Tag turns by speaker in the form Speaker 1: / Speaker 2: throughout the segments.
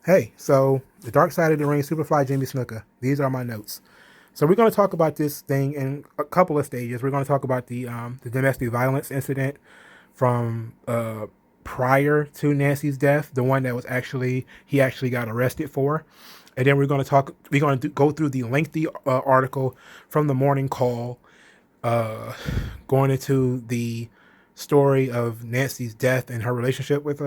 Speaker 1: Hey, so the dark side of the ring, Superfly, Jimmy Snuka. These are my notes. So we're going to talk about this thing in a couple of stages. We're going to talk about the domestic violence incident from prior to Nancy's death, the one that was he actually got arrested for, and then we're going to go through the lengthy article from the morning call, going into the story of Nancy's death and her relationship with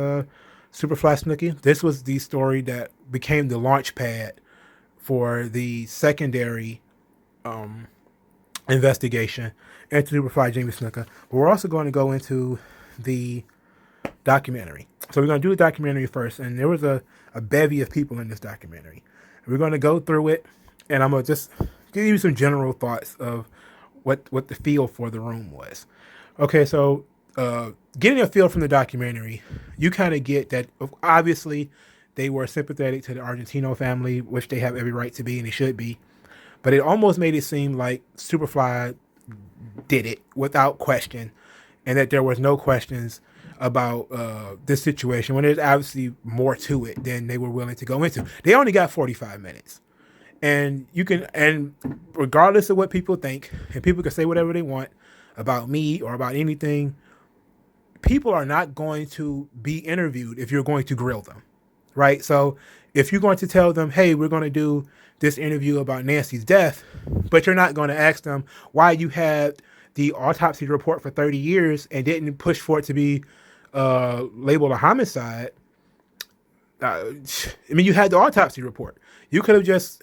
Speaker 1: Superfly Snooki. This was the story that became the launch pad for the secondary investigation into Superfly Jamie Snuka. But we're also going to go into the documentary. So we're going to do the documentary first, and there was a bevy of people in this documentary. We're going to go through it, and I'm going to just give you some general thoughts of what the feel for the room was. Okay, so getting a feel from the documentary, you kind of get that obviously they were sympathetic to the Argentino family, which they have every right to be and they should be. But it almost made it seem like Superfly did it without question, and that there was no questions about this situation when there's obviously more to it than they were willing to go into. They only got 45 minutes. And regardless of what people think, and people can say whatever they want about me or about anything, people are not going to be interviewed if you're going to grill them, right? So if you're going to tell them, hey, we're going to do this interview about Nancy's death, but you're not going to ask them why you had the autopsy report for 30 years and didn't push for it to be labeled a homicide. You had the autopsy report. You could have just,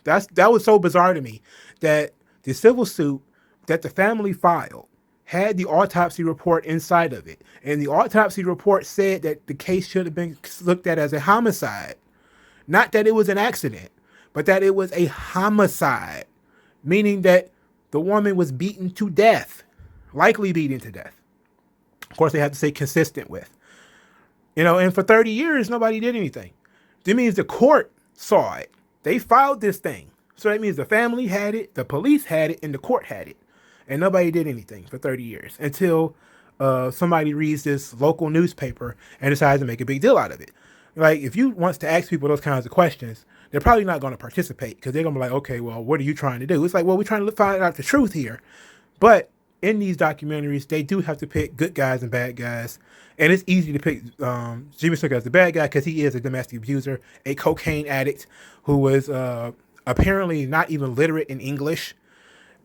Speaker 1: that was so bizarre to me that the civil suit that the family filed had the autopsy report inside of it. And the autopsy report said that the case should have been looked at as a homicide. Not that it was an accident, but that it was a homicide, meaning that the woman was beaten to death, likely beaten to death. Of course, they have to say consistent with. And for 30 years, nobody did anything. That means the court saw it. They filed this thing. So that means the family had it, the police had it, and the court had it. And nobody did anything for 30 years until somebody reads this local newspaper and decides to make a big deal out of it. Like, if you want to ask people those kinds of questions, they're probably not going to participate because they're going to be like, okay, well, what are you trying to do? It's like, well, we're trying to find out the truth here. But in these documentaries, they do have to pick good guys and bad guys. And it's easy to pick Jimmy Snuka as the bad guy because he is a domestic abuser, a cocaine addict who was apparently not even literate in English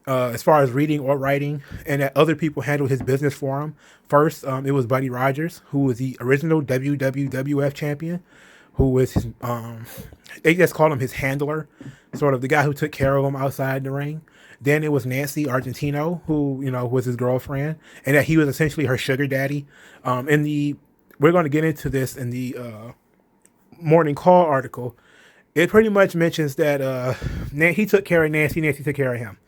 Speaker 1: as far as reading or writing, and that other people handled his business for him. First, it was Buddy Rogers, who was the original WWF champion, who was his, they just called him his handler, sort of the guy who took care of him outside the ring. Then it was Nancy Argentino, who, was his girlfriend, and that he was essentially her sugar daddy. We're going to get into this in the morning call article. It pretty much mentions that he took care of Nancy took care of him.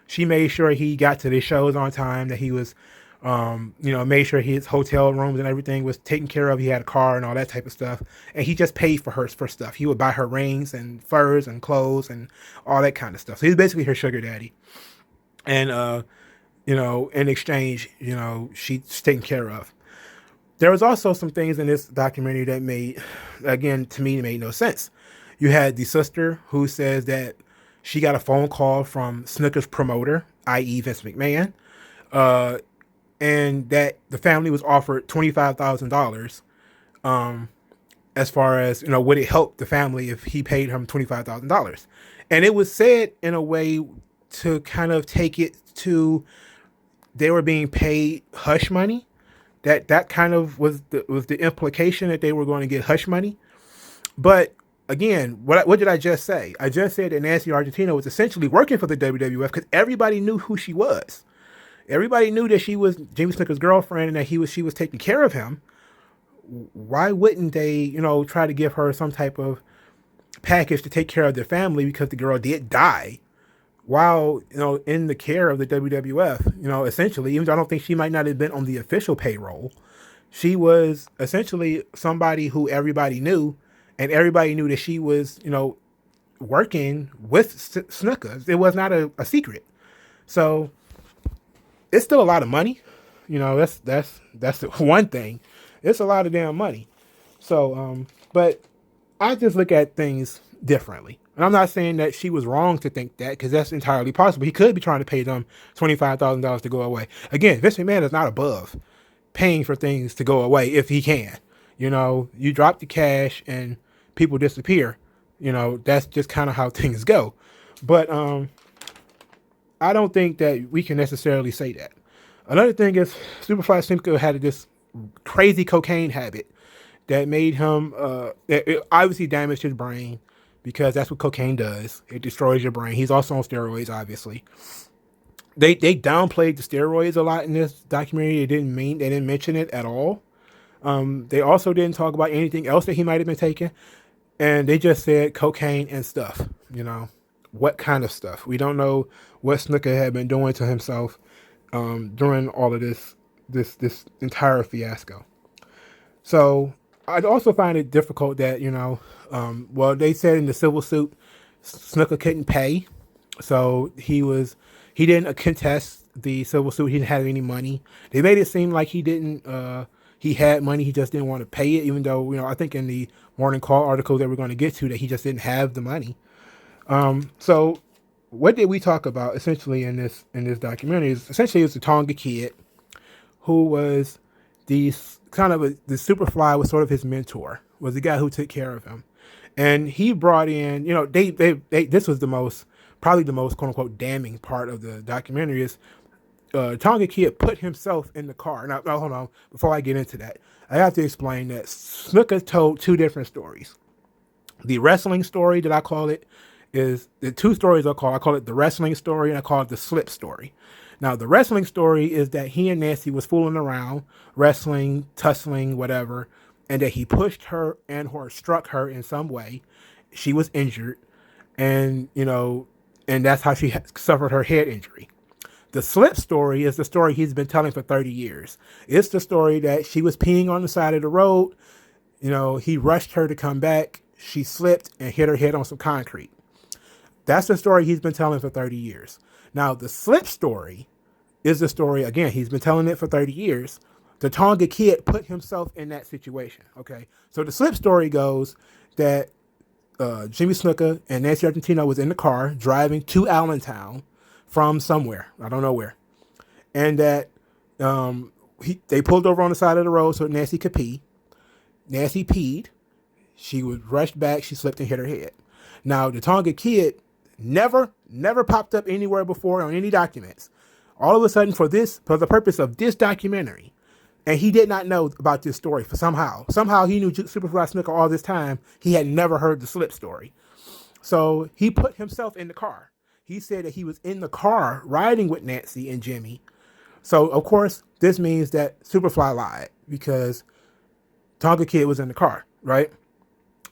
Speaker 1: She made sure he got to the shows on time, that he was, made sure his hotel rooms and everything was taken care of. He had a car and all that type of stuff. And he just paid for her for stuff. He would buy her rings and furs and clothes and all that kind of stuff. So he's basically her sugar daddy. And, in exchange, she's taken care of. There was also some things in this documentary that to me, made no sense. You had the sister who says that she got a phone call from Snuka's promoter, i.e. Vince McMahon, and that the family was offered $25,000 as far as, would it help the family if he paid him $25,000? And it was said in a way to kind of take it to they were being paid hush money. That kind of was the implication that they were going to get hush money. But again, what did I just say? I just said that Nancy Argentino was essentially working for the WWF because everybody knew who she was. Everybody knew that she was Jimmy Snuka's girlfriend and that she was taking care of him. Why wouldn't they, try to give her some type of package to take care of their family because the girl did die while, in the care of the WWF, essentially, even though I don't think she might not have been on the official payroll, she was essentially somebody who everybody knew. And everybody knew that she was, working with Snuka. It was not a secret. So it's still a lot of money. That's the one thing. It's a lot of damn money. So, but I just look at things differently. And I'm not saying that she was wrong to think that, because that's entirely possible. He could be trying to pay them $25,000 to go away. Again, Vince McMahon is not above paying for things to go away if he can. You know, you drop the cash and people disappear. You know, that's just kind of how things go. But I don't think that we can necessarily say that. Another thing is Superfly Snuka had this crazy cocaine habit that made him, it obviously damaged his brain, because that's what cocaine does. It destroys your brain. He's also on steroids, obviously. They downplayed the steroids a lot in this documentary. They didn't mention it at all. They also didn't talk about anything else that he might have been taking. And they just said cocaine and stuff, you know. What kind of stuff? We don't know what Snuka had been doing to himself during all of this entire fiasco. So I'd also find it difficult that, you know, well, they said in the civil suit, Snuka couldn't pay. So he didn't contest the civil suit. He didn't have any money. They made it seem like he had money. He just didn't want to pay it, even though, you know, I think in the Morning Call article that we're going to get to, that he just didn't have the money. So what did we talk about essentially in this documentary? Essentially, it's the Tonga Kid, who was the Superfly was sort of his mentor, was the guy who took care of him. And he brought in, you know, they this was probably the most quote unquote damning part of the documentary is Tonga Kid put himself in the car. Now, hold on. Before I get into that, I have to explain that Snuka told two different stories. The wrestling story that I call it is the two stories I call it the wrestling story, and I call it the slip story. Now, the wrestling story is that he and Nancy was fooling around, wrestling, tussling, whatever, and that he pushed her and or struck her in some way. She was injured, and, you know, and that's how she suffered her head injury. The slip story is the story he's been telling for 30 years. It's the story that she was peeing on the side of the road. You know, he rushed her to come back. She slipped and hit her head on some concrete. That's the story he's been telling for 30 years. Now, the slip story is the story, again, he's been telling it for 30 years. The Tonga Kid put himself in that situation, okay? So the slip story goes that Jimmy Snuka and Nancy Argentino was in the car driving to Allentown from somewhere, I don't know where, and that they pulled over on the side of the road so Nancy could pee. Nancy peed. She was rushed back. She slipped and hit her head. Now, the Tonga Kid never popped up anywhere before on any documents. All of a sudden, for the purpose of this documentary, and he did not know about this story for somehow he knew Superfly Snuka all this time. He had never heard the slip story. So he put himself in the car. He said that he was in the car riding with Nancy and Jimmy. So, of course, this means that Superfly lied, because Tonga Kid was in the car, right?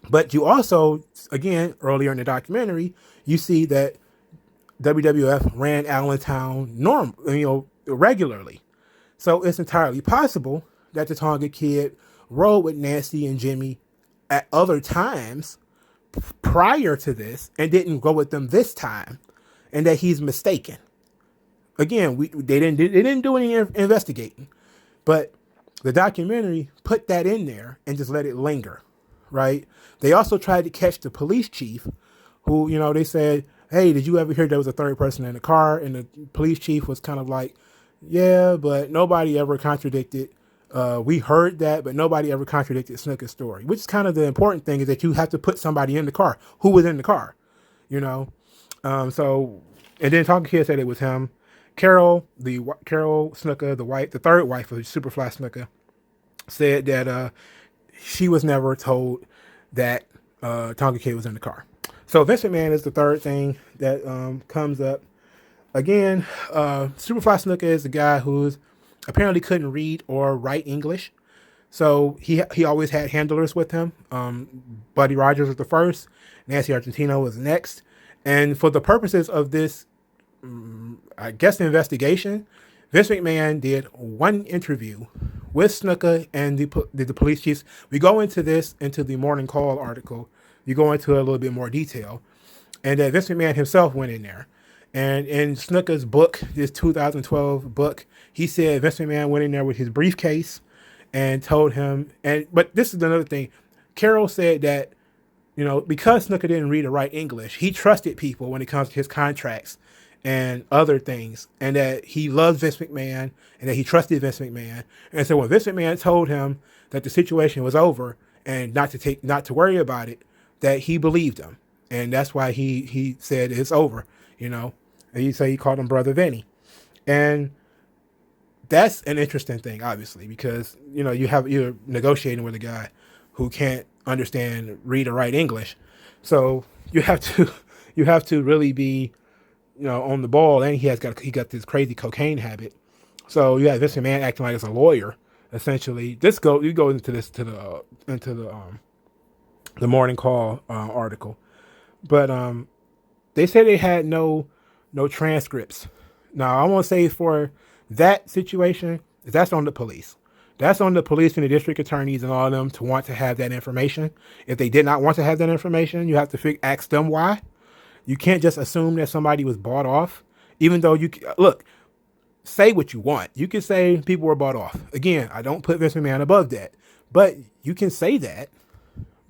Speaker 1: But you also, again, earlier in the documentary, you see that WWF ran Allentown regularly. So it's entirely possible that the Tonga Kid rode with Nancy and Jimmy at other times prior to this and didn't go with them this time, and that he's mistaken. Again, they didn't do any investigating, but the documentary put that in there and just let it linger, right? They also tried to catch the police chief, who, you know, they said, hey, did you ever hear there was a third person in the car? And the police chief was kind of like, yeah, but nobody ever contradicted. We heard that, but nobody ever contradicted Snuka's story, which is kind of the important thing, is that you have to put somebody in the car. Who was in the car, you know? So, and then Tonga Kid said it was him. Carol Snuka, the third wife of Superfly Snuka, said that she was never told that Tonga Kid was in the car. So Vince McMahon is the third thing that comes up. Again, Superfly Snuka is a guy who's apparently couldn't read or write English. So he always had handlers with him. Buddy Rogers was the first. Nancy Argentino was next. And for the purposes of this, I guess, the investigation, Vince McMahon did one interview with Snuka and the police chiefs. We go into the Morning Call article. You go into a little bit more detail. And that Vince McMahon himself went in there. And in Snuka's book, this 2012 book, he said Vince McMahon went in there with his briefcase and told him, but this is another thing. Carol said that because Snuka didn't read or write English, he trusted people when it comes to his contracts and other things, and that he loved Vince McMahon and that he trusted Vince McMahon. And so when Vince McMahon told him that the situation was over and not to worry about it, that he believed him, and that's why he said it's over. And he called him Brother Vinny, and that's an interesting thing, obviously, because you're negotiating with a guy who can't understand read or write English, so you have to really be on the ball, and he got this crazy cocaine habit. So you have Vince McMahon acting like it's a lawyer, essentially. You go into the morning call article, but they say they had no transcripts. Now I won't say for that situation, that's on the police. That's on the police and the district attorneys and all of them to want to have that information. If they did not want to have that information, you have to ask them why. You can't just assume that somebody was bought off, even though say what you want. You can say people were bought off. Again, I don't put Vince McMahon above that, but you can say that.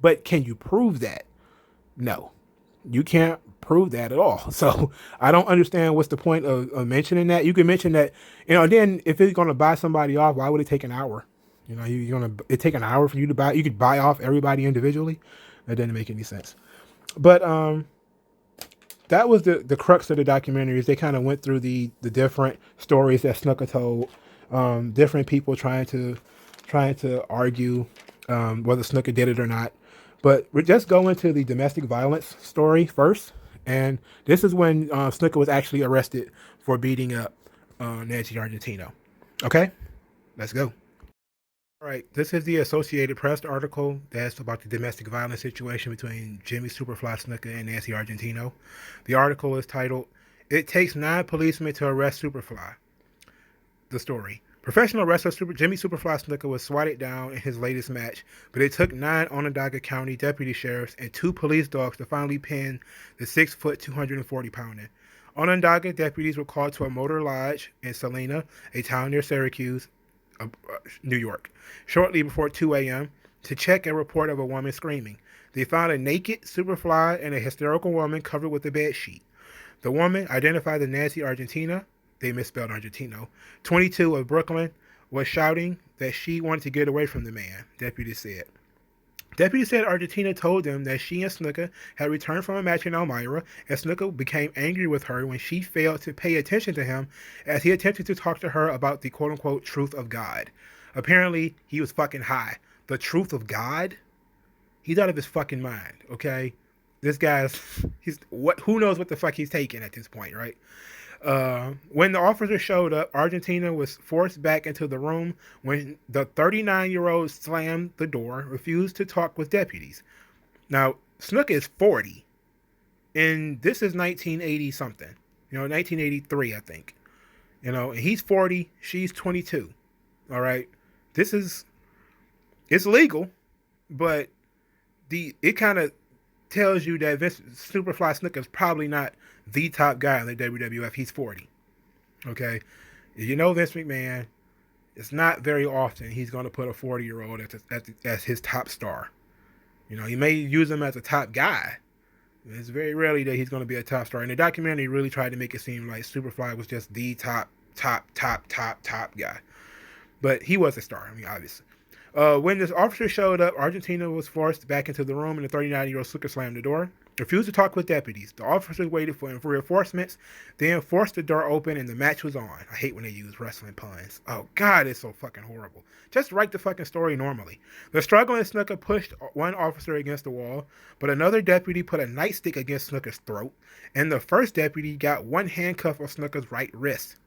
Speaker 1: But can you prove that? No, you can't prove that at all. So I don't understand what's the point of mentioning that. You can mention that, then if it's going to buy somebody off, why would it take an hour? It take an hour for you to buy. You could buy off everybody individually. That doesn't make any sense. But that was the crux of the documentary. Is they kind of went through the different stories that Snuka told, different people trying to argue whether Snuka did it or not. But we're just going to the domestic violence story first. And this is when Snuka was actually arrested for beating up Nancy Argentino. Okay, let's go. All right, this is the Associated Press article that's about the domestic violence situation between Jimmy Superfly Snuka and Nancy Argentino. The article is titled, "It Takes 9 Policemen to Arrest Superfly." The story. Professional wrestler Jimmy Superfly Snuka was swatted down in his latest match, but it took 9 Onondaga County deputy sheriffs and 2 police dogs to finally pin the 6-foot, 240-pounder. Onondaga deputies were called to a motor lodge in Salina, a town near Syracuse, New York, shortly before 2 a.m. to check a report of a woman screaming. They found a naked Superfly and a hysterical woman covered with a bed sheet. The woman, identified as Nancy Argentina, they misspelled Argentino, 22 of Brooklyn, was shouting that she wanted to get away from the man, deputies said. Deputies said Argentina told them that she and Snuka had returned from a match in Elmira, and Snuka became angry with her when she failed to pay attention to him as he attempted to talk to her about the quote-unquote truth of God. Apparently, he was fucking high. The truth of God? He's out of his fucking mind, okay? This guy's, who knows what the fuck he's taking at this point, right? When the officer showed up, Argentina was forced back into the room when the 39-year-old slammed the door, refused to talk with deputies. Now, Snuka is 40, and this is 1980-something. 1983, I think. And he's 40, she's 22. All right? It's legal, but it kind of tells you that Superfly Snuka is probably not the top guy in the WWF. He's 40. Okay? Vince McMahon, it's not very often he's going to put a 40-year-old as his top star. He may use him as a top guy. It's very rarely that he's going to be a top star. And the documentary really tried to make it seem like Superfly was just the top guy. But he was a star, obviously. When this officer showed up, Argentina was forced back into the room, and the 39-year-old Snuka slammed the door, refused to talk with deputies. The officers waited for reinforcements, then forced the door open, and the match was on. I hate when they use wrestling puns. Oh, God, it's so fucking horrible. Just write the fucking story normally. The struggling Snuka pushed one officer against the wall, but another deputy put a nightstick against Snuka's throat, and the first deputy got one handcuff on Snuka's right wrist.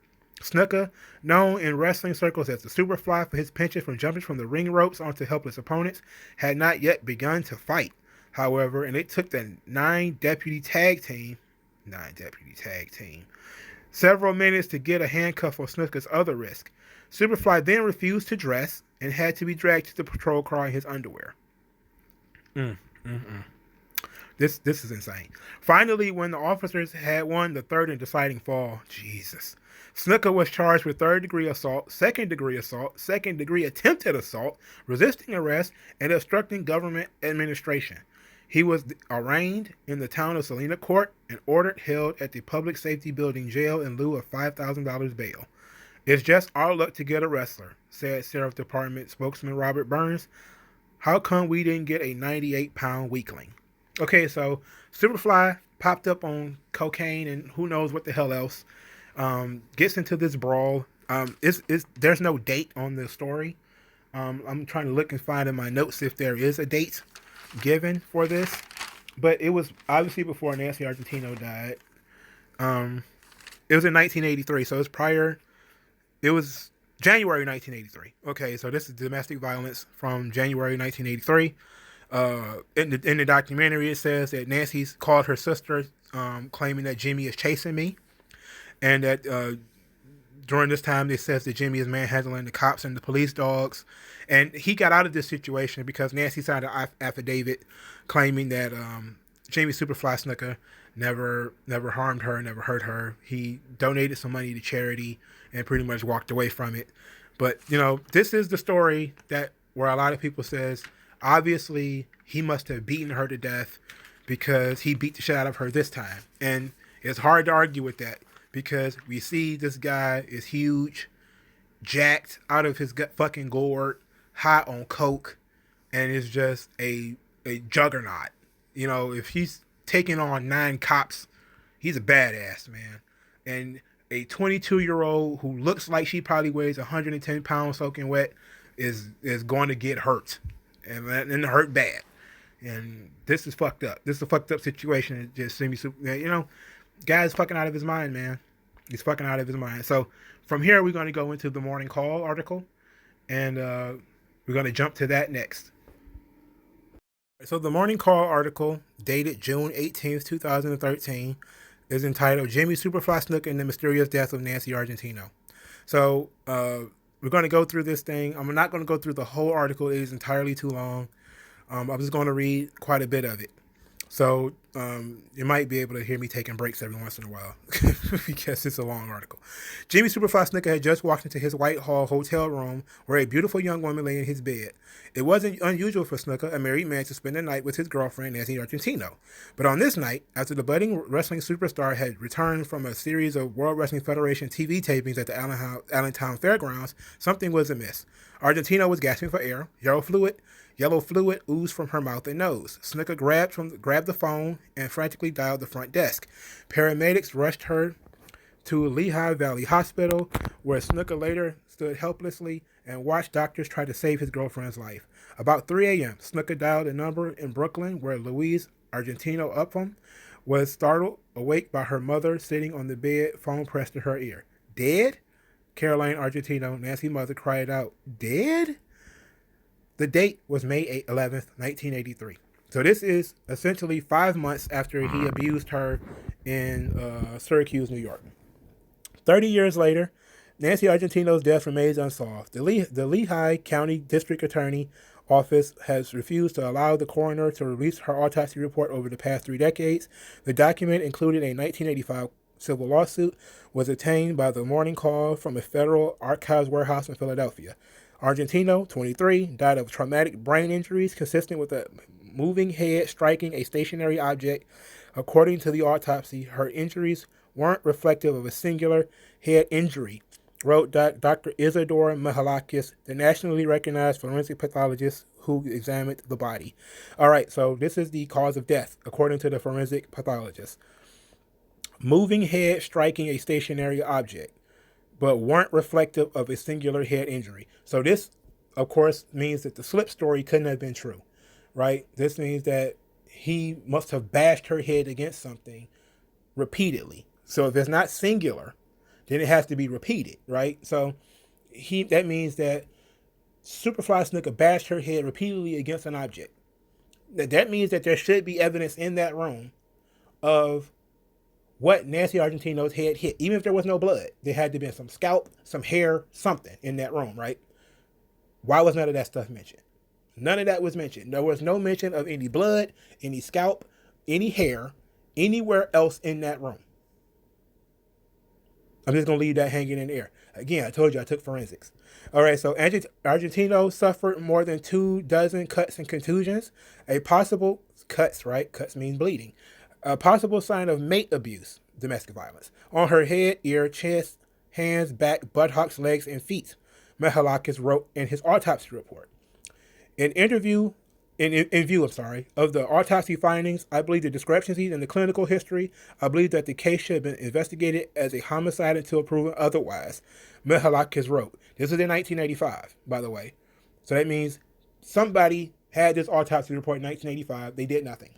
Speaker 1: Snuka, known in wrestling circles as the Superfly for his penchant from jumping from the ring ropes onto helpless opponents, had not yet begun to fight, however, and it took the 9-deputy tag team several minutes to get a handcuff on Snuka's other wrist. Superfly then refused to dress and had to be dragged to the patrol car in his underwear. This is insane. Finally, when the officers had won the third and deciding fall, Snuka was charged with third-degree assault, second-degree attempted assault, resisting arrest, and obstructing government administration. He was arraigned in the town of Salina Court and ordered held at the Public Safety Building jail in lieu of $5,000 bail. It's just our luck to get a wrestler, said Sheriff Department spokesman Robert Burns. How come we didn't get a 98-pound weakling? Okay, so Superfly popped up on cocaine and who knows what the hell else. Gets into this brawl. There's no date on the story. I'm trying to look and find in my notes if there is a date given for this, but it was obviously before Nancy Argentino died. It was in 1983, so it's prior. It was January 1983. Okay, so this is domestic violence from January 1983. In the documentary, it says that Nancy's called her sister, claiming that Jimmy is chasing me, and that during this time, it says that Jimmy is manhandling the cops and the police dogs, and he got out of this situation because Nancy signed an affidavit claiming that Jimmy Superfly Snuka never harmed her, never hurt her. He donated some money to charity and pretty much walked away from it. But this is the story where a lot of people says obviously he must have beaten her to death because he beat the shit out of her this time, and it's hard to argue with that. Because we see this guy is huge, jacked out of his fucking gourd, high on coke, and is just a juggernaut. If he's taking on 9 cops, he's a badass, man. And a 22-year-old who looks like she probably weighs 110 pounds soaking wet is going to get hurt, and hurt bad. And this is fucked up. This is a fucked up situation. It just seems guy's fucking out of his mind, man. He's fucking out of his mind. So from here, we're going to go into the Morning Call article, and we're going to jump to that next. So the Morning Call article, dated June 18th, 2013, is entitled Jimmy Superfly Snuka and the Mysterious Death of Nancy Argentino. So we're going to go through this thing. I'm not going to go through the whole article. It is entirely too long. I'm just going to read quite a bit of it. So you might be able to hear me taking breaks every once in a while because it's a long article. Jimmy Superfly Snuka had just walked into his Whitehall hotel room where a beautiful young woman lay in his bed. It wasn't unusual for Snuka, a married man, to spend the night with his girlfriend, Nancy Argentino. But on this night, after the budding wrestling superstar had returned from a series of World Wrestling Federation TV tapings at the Allentown Fairgrounds, something was amiss. Argentino was gasping for air. Yellow fluid oozed from her mouth and nose. Snuka grabbed the phone and frantically dialed the front desk. Paramedics rushed her to Lehigh Valley Hospital, where Snuka later stood helplessly and watched doctors try to save his girlfriend's life. About 3 a.m., Snuka dialed a number in Brooklyn where Louise Argentino Upham was startled awake by her mother sitting on the bed, phone pressed to her ear. Dead? Caroline Argentino, Nancy's mother, cried out. Dead? The date was May 11th, 1983. So this is essentially 5 months after he abused her in Syracuse, New York. 30 years later, Nancy Argentino's death remains unsolved. The Lehigh County District Attorney Office has refused to allow the coroner to release her autopsy report over the past 3 decades. The document, including a 1985 civil lawsuit, was obtained by the Morning Call from a federal archives warehouse in Philadelphia. Argentino, 23, died of traumatic brain injuries consistent with a moving head striking a stationary object. According to the autopsy, her injuries weren't reflective of a singular head injury, wrote Dr. Isidore Mihalakis, the nationally recognized forensic pathologist who examined the body. All right, so this is the cause of death, according to the forensic pathologist. Moving head striking a stationary object, but weren't reflective of a singular head injury. So this, of course, means that the slip story couldn't have been true, right? This means that he must have bashed her head against something repeatedly. So if it's not singular, then it has to be repeated, right? So that means that Superfly Snuka bashed her head repeatedly against an object. That means that there should be evidence in that room of what Nancy Argentino's head hit. Even if there was no blood, there had to be some scalp, some hair, something in that room, right? Why was none of that stuff mentioned? None of that was mentioned. There was no mention of any blood, any scalp, any hair, anywhere else in that room. I'm just going to leave that hanging in the air. Again, I told you I took forensics. All right, so Argentino suffered more than 24 cuts and contusions. A possible cuts, right? Cuts mean bleeding. A possible sign of mate abuse, domestic violence. On her head, ear, chest, hands, back, buttocks, legs, and feet, Mihalakis wrote in his autopsy report. In view of the autopsy findings, I believe the discrepancies in the clinical history, I believe that the case should have been investigated as a homicide until proven otherwise, Mihalakis wrote. This is in 1985, by the way. So that means somebody had this autopsy report in 1985. They did nothing.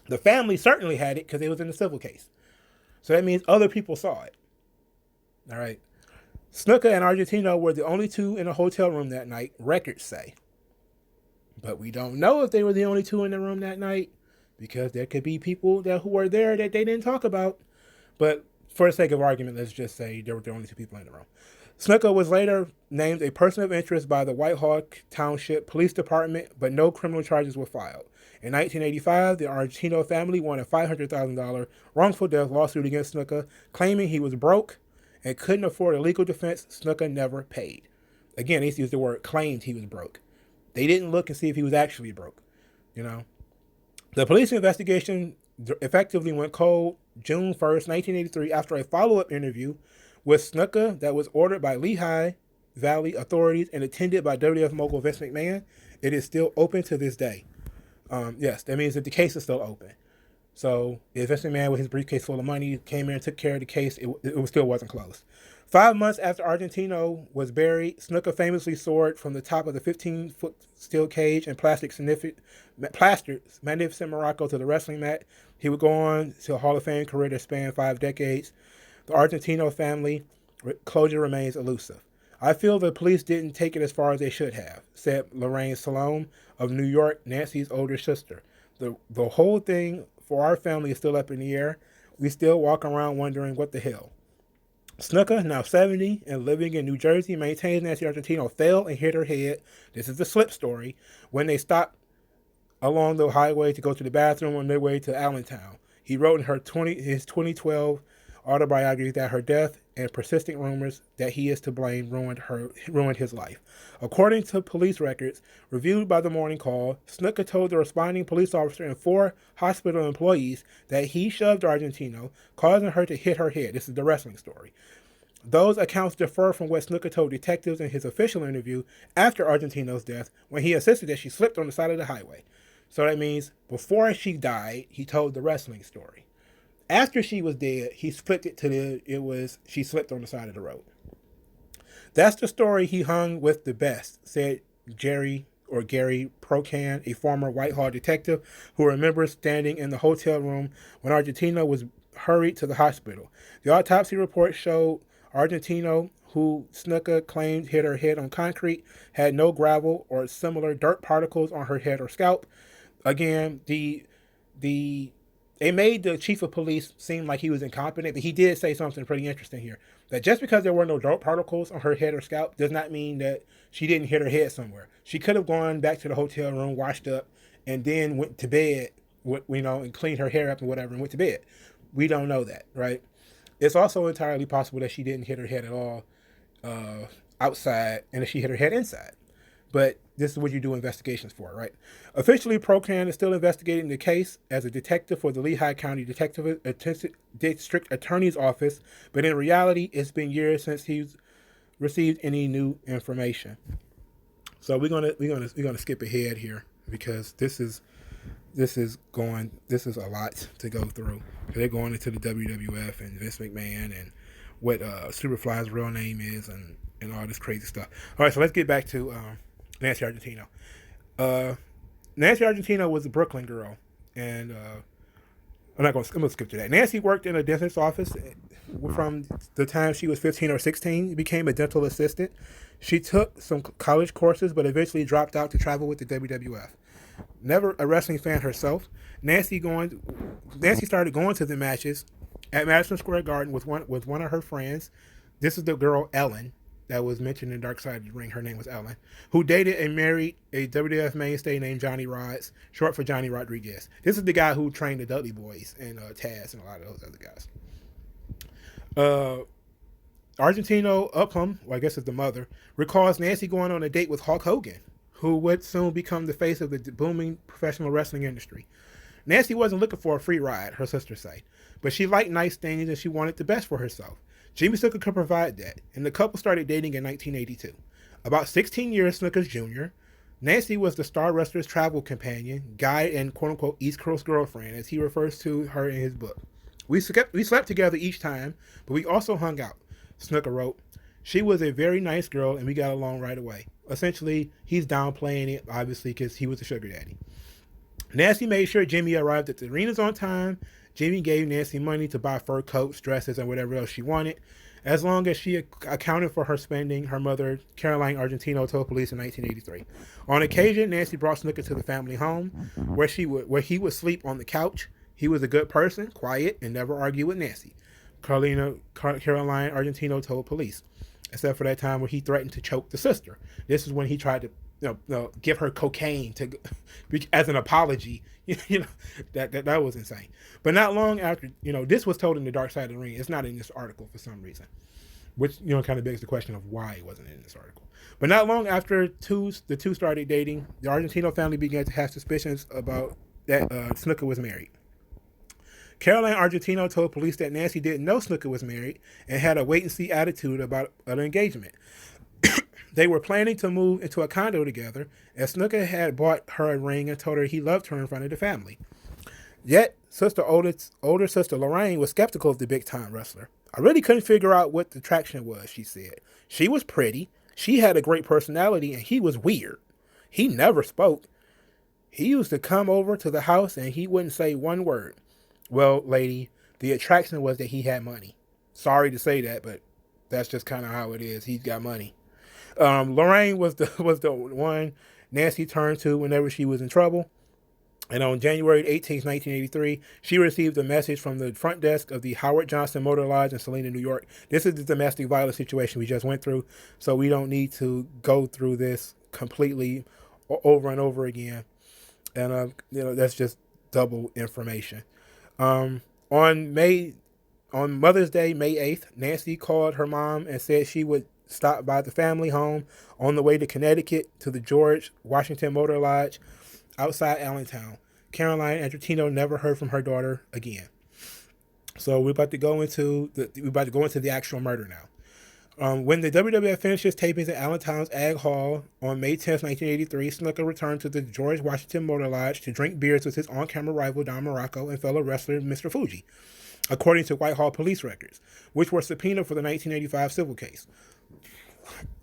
Speaker 1: The family certainly had it because it was in a civil case. So that means other people saw it. All right. Snuka and Argentino were the only two in a hotel room that night, records say. But we don't know if they were the only two in the room that night because there could be people who were there that they didn't talk about. But for the sake of argument, let's just say there were the only two people in the room. Snuka was later named a person of interest by the Whitehall Township Police Department, but no criminal charges were filed. In 1985, the Argentino family won a $500,000 wrongful death lawsuit against Snuka, claiming he was broke and couldn't afford a legal defense. Snuka never paid. Again, they used the word claimed he was broke. They didn't look and see if he was actually broke, you know. The police investigation effectively went cold June 1st, 1983, after a follow-up interview with Snuka that was ordered by Lehigh Valley authorities and attended by WWF mogul Vince McMahon. It is still open to this day. Yes, that means that the case is still open. So if Vince McMahon with his briefcase full of money came in and took care of the case, it still wasn't closed. 5 months after Argentino was buried, Snuka famously soared from the top of the 15-foot steel cage and plastered magnificent Morocco to the wrestling mat. He would go on to a Hall of Fame career that spanned 5 decades. The Argentino family closure remains elusive. I feel the police didn't take it as far as they should have, said Lorraine Salome of New York, Nancy's older sister. The whole thing for our family is still up in the air. We still walk around wondering what the hell. Snuka, now 70 and living in New Jersey, maintains Nancy Argentino fell and hit her head. This is the slip story. When they stopped along the highway to go to the bathroom on their way to Allentown. He wrote in his 2012 autobiography that her death and persistent rumors that he is to blame ruined his life. According to police records reviewed by the Morning Call, Snuka told the responding police officer and 4 hospital employees that he shoved Argentino, causing her to hit her head. This is the wrestling story. Those accounts differ from what Snuka told detectives in his official interview after Argentino's death, when he insisted that she slipped on the side of the highway. So that means before she died, he told the wrestling story. After she was dead, he flipped it to she slipped on the side of the road. That's the story he hung with the best, said Gary Procan, a former Whitehall detective who remembers standing in the hotel room when Argentino was hurried to the hospital. The autopsy report showed Argentino, who Snuka claimed hit her head on concrete, had no gravel or similar dirt particles on her head or scalp. Again, it made the chief of police seem like he was incompetent, but he did say something pretty interesting here. That just because there were no dirt particles on her head or scalp does not mean that she didn't hit her head somewhere. She could have gone back to the hotel room, washed up, and then went to bed, and cleaned her hair up and whatever, and went to bed. We don't know that, right? It's also entirely possible that she didn't hit her head at all outside, and that she hit her head inside. But this is what you do investigations for, right? Officially, Procan is still investigating the case as a detective for the Lehigh County District Attorney's Office, but in reality, it's been years since he's received any new information. So we're gonna skip ahead here because this is a lot to go through. They're going into the WWF and Vince McMahon and what Superfly's real name is and all this crazy stuff. All right, so let's get back to Nancy Argentino. Nancy Argentino was a Brooklyn girl, and I'm gonna skip to that. Nancy worked in a dentist's office from the time she was 15 or 16. Became a dental assistant. She took some college courses, but eventually dropped out to travel with the WWF. Never a wrestling fan herself, Nancy started going to the matches at Madison Square Garden with one of her friends. This is the girl Ellen that was mentioned in Dark Side of the Ring. Her name was Ellen, who dated and married a WWF mainstay named Johnny Rods, short for Johnny Rodriguez. This is the guy who trained the Dudley Boys and Taz and a lot of those other guys. Argentino Upham, I guess is the mother, recalls Nancy going on a date with Hulk Hogan, who would soon become the face of the booming professional wrestling industry. Nancy wasn't looking for a free ride, her sisters say, but she liked nice things and she wanted the best for herself. Jimmy Snuka could provide that, and the couple started dating in 1982. About 16 years Snuka's junior, Nancy was the star wrestler's travel companion, guide, and quote-unquote East Coast girlfriend, as he refers to her in his book. We slept together each time, but we also hung out, Snuka wrote. She was a very nice girl, and we got along right away. Essentially, he's downplaying it, obviously, because he was a sugar daddy. Nancy made sure Jimmy arrived at the arenas on time. Jimmy gave Nancy money to buy fur coats, dresses, and whatever else she wanted. As long as she accounted for her spending, her mother, Caroline Argentino, told police in 1983. On occasion, Nancy brought Snuka to the family home, where he would sleep on the couch. He was a good person, quiet, and never argued with Nancy, Caroline Argentino told police, except for that time where he threatened to choke the sister. This is when he tried to give her cocaine as an apology. That was insane. But not long after, this was told in the Dark Side of the Ring. It's not in this article for some reason, which kind of begs the question of why it wasn't in this article. But not long after the two started dating, the Argentino family began to have suspicions about that Snuka was married. Caroline Argentino told police that Nancy didn't know Snuka was married and had a wait-and-see attitude about an engagement. They were planning to move into a condo together, and Snuka had bought her a ring and told her he loved her in front of the family. Yet, older sister Lorraine was skeptical of the big-time wrestler. I really couldn't figure out what the attraction was, she said. She was pretty, she had a great personality, and he was weird. He never spoke. He used to come over to the house, and he wouldn't say one word. Well, lady, the attraction was that he had money. Sorry to say that, but that's just kind of how it is. He's got money. Lorraine was the one Nancy turned to whenever she was in trouble. And on January 18, 1983, she received a message from the front desk of the Howard Johnson Motor Lodge in Salina, New York. This is the domestic violence situation we just went through, so we don't need to go through this completely over and over again. And that's just double information. On Mother's Day, May 8th, Nancy called her mom and said she would stop by the family home on the way to Connecticut to the George Washington Motor Lodge outside Allentown. Caroline Argentino never heard from her daughter again. So we're about to go into the actual murder now. When the WWF finishes tapings at Allentown's Ag Hall on May 10th, 1983, Snuka returned to the George Washington Motor Lodge to drink beers with his on-camera rival Don Morocco and fellow wrestler Mr. Fuji, according to Whitehall police records, which were subpoenaed for the 1985 civil case.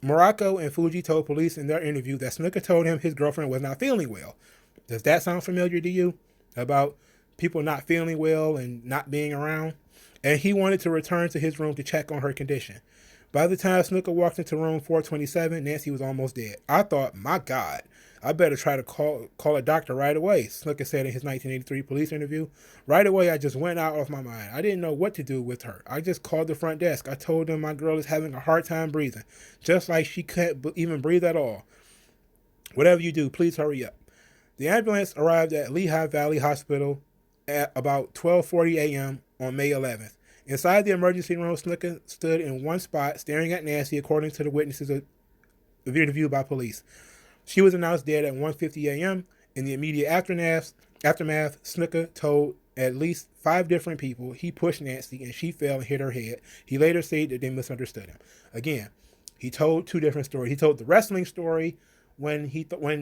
Speaker 1: Morocco and Fuji told police in their interview that Snuka told him his girlfriend was not feeling well. Does that sound familiar to you? About people not feeling well and not being around? And he wanted to return to his room to check on her condition. By the time Snuka walked into room 427, Nancy was almost dead. I thought, my God, I better try to call a doctor right away, Snuka said in his 1983 police interview. Right away, I just went out of my mind. I didn't know what to do with her. I just called the front desk. I told them my girl is having a hard time breathing, just like she can't even breathe at all. Whatever you do, please hurry up. The ambulance arrived at Lehigh Valley Hospital at about 12:40 a.m. on May 11th. Inside the emergency room, Snuka stood in one spot, staring at Nancy, according to the witnesses of the interview by police. She was announced dead at 1:50 a.m. In the immediate aftermath, Snuka told at least 5 different people he pushed Nancy and she fell and hit her head. He later said that they misunderstood him. Again, he told 2 different stories. He told the wrestling story when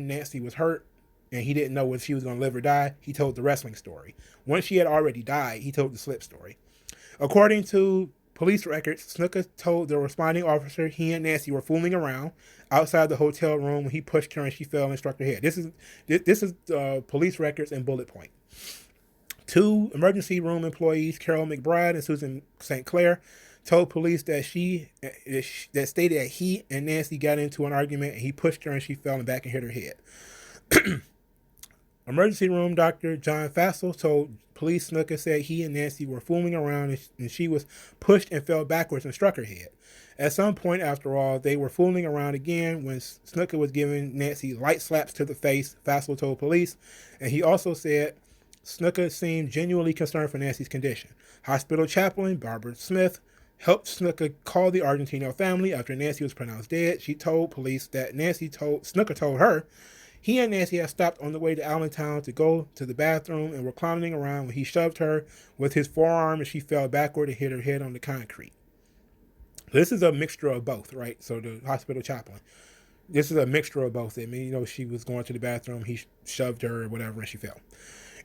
Speaker 1: Nancy was hurt and he didn't know whether she was going to live or die. He told the wrestling story. Once she had already died, he told the slip story. According to police records, Snuka told the responding officer he and Nancy were fooling around outside the hotel room when he pushed her and she fell and struck her head. This is police records and bullet point. 2 emergency room employees, Carol McBride and Susan St. Clair, told police that stated that he and Nancy got into an argument and he pushed her and she fell and back and hit her head. Emergency room doctor John Fassel told police Snuka said he and Nancy were fooling around and she was pushed and fell backwards and struck her head. At some point, after all, they were fooling around again when Snuka was giving Nancy light slaps to the face, Fassel told police, and he also said Snuka seemed genuinely concerned for Nancy's condition. Hospital chaplain Barbara Smith helped Snuka call the Argentino family after Nancy was pronounced dead. She told police that Snuka told her he and Nancy had stopped on the way to Allentown to go to the bathroom and were clowning around when he shoved her with his forearm and she fell backward and hit her head on the concrete. This is a mixture of both, right? So the hospital chaplain. This is a mixture of both. I mean, she was going to the bathroom, he shoved her or whatever, and she fell.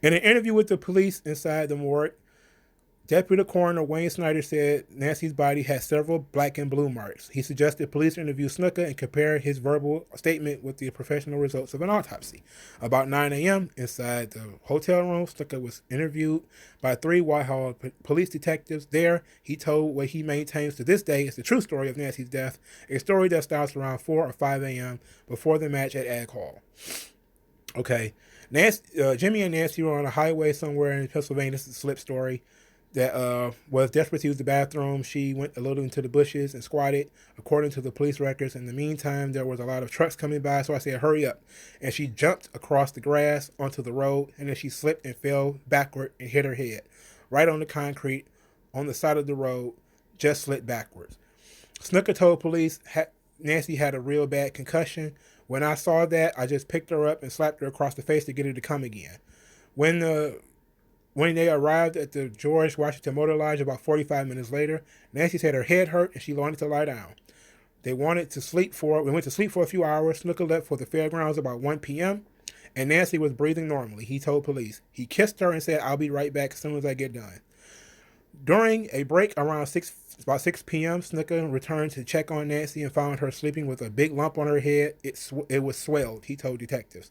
Speaker 1: In an interview with the police inside the morgue, Deputy Coroner Wayne Snyder said Nancy's body had several black and blue marks. He suggested police interview Snuka and compare his verbal statement with the professional results of an autopsy. About 9 a.m., inside the hotel room, Snuka was interviewed by 3 Whitehall police detectives. There, he told what he maintains to this day is the true story of Nancy's death, a story that starts around 4 or 5 a.m. before the match at Ag Hall. Okay, Jimmy and Nancy were on a highway somewhere in Pennsylvania. This is a slip story. That was desperate to use the bathroom. She went a little into the bushes and squatted, according to the police records. In the meantime, there was a lot of trucks coming by, so I said, hurry up. And she jumped across the grass onto the road, and then she slipped and fell backward and hit her head right on the concrete on the side of the road, just slid backwards. Snuka told police Nancy had a real bad concussion. When I saw that, I just picked her up and slapped her across the face to get her to come again. When they arrived at the George Washington Motor Lodge about 45 minutes later, Nancy said her head hurt and she wanted to lie down. We went to sleep for a few hours. Snuka left for the fairgrounds about 1 p.m. and Nancy was breathing normally, he told police. He kissed her and said, I'll be right back as soon as I get done. During a break around about 6 p.m., Snuka returned to check on Nancy and found her sleeping with a big lump on her head. It was swelled, he told detectives.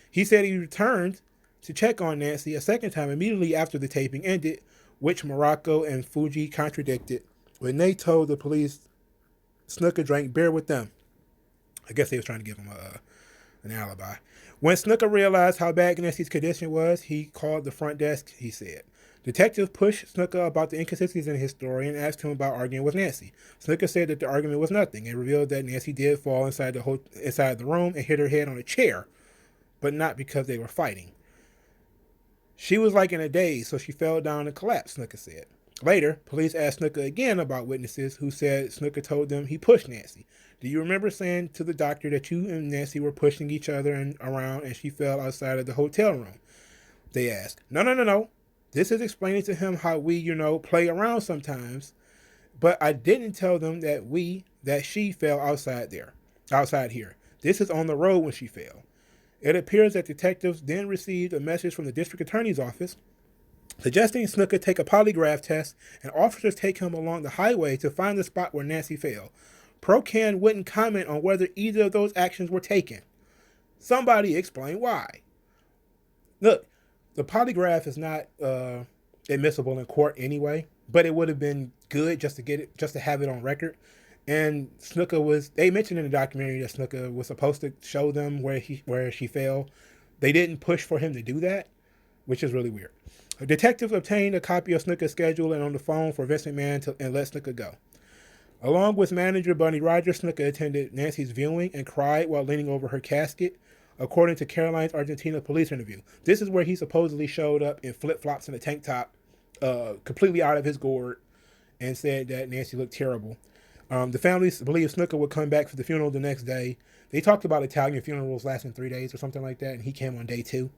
Speaker 1: He said he returned to check on Nancy a second time immediately after the taping ended, which Morocco and Fuji contradicted when they told the police Snuka drank beer with them. I guess they was trying to give him an alibi. When Snuka realized how bad Nancy's condition was, he called the front desk, he said. Detectives pushed Snuka about the inconsistencies in his story and asked him about arguing with Nancy. Snuka said that the argument was nothing and revealed that Nancy did fall inside the room and hit her head on a chair, but not because they were fighting. She was like in a daze, so she fell down and collapsed, Snuka said. Later, police asked Snuka again about witnesses who said Snuka told them he pushed Nancy. Do you remember saying to the doctor that you and Nancy were pushing each other around and she fell outside of the hotel room? They asked. No. This is explaining to him how we, play around sometimes. But I didn't tell them that she fell outside here. This is on the road when she fell. It appears that detectives then received a message from the district attorney's office suggesting Snuka take a polygraph test and officers take him along the highway to find the spot where Nancy fell. ProCan wouldn't comment on whether either of those actions were taken. Somebody explain why. Look, the polygraph is not admissible in court anyway, but it would have been good just to have it on record. And they mentioned in the documentary that Snuka was supposed to show them where she fell. They didn't push for him to do that, which is really weird. A detective obtained a copy of Snuka's schedule and on the phone for Vince McMahon and let Snuka go. Along with manager Bunny Rogers, Snuka attended Nancy's viewing and cried while leaning over her casket, according to Caroline's Argentina police interview. This is where he supposedly showed up in flip-flops and a tank top, completely out of his gourd, and said that Nancy looked terrible. The family believed Snuka would come back for the funeral the next day. They talked about Italian funerals lasting 3 days or something like that, and he came on day 2.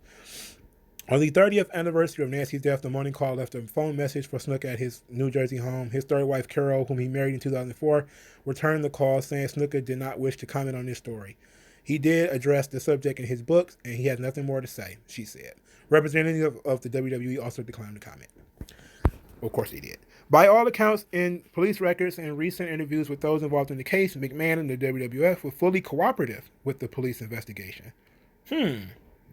Speaker 1: On the 30th anniversary of Nancy's death, the Morning Call left a phone message for Snuka at his New Jersey home. His third wife, Carol, whom he married in 2004, returned the call, saying Snuka did not wish to comment on this story. He did address the subject in his books, and he has nothing more to say, she said. Representative of the WWE also declined to comment. Of course he did. By all accounts, in police records and recent interviews with those involved in the case, McMahon and the WWF were fully cooperative with the police investigation. You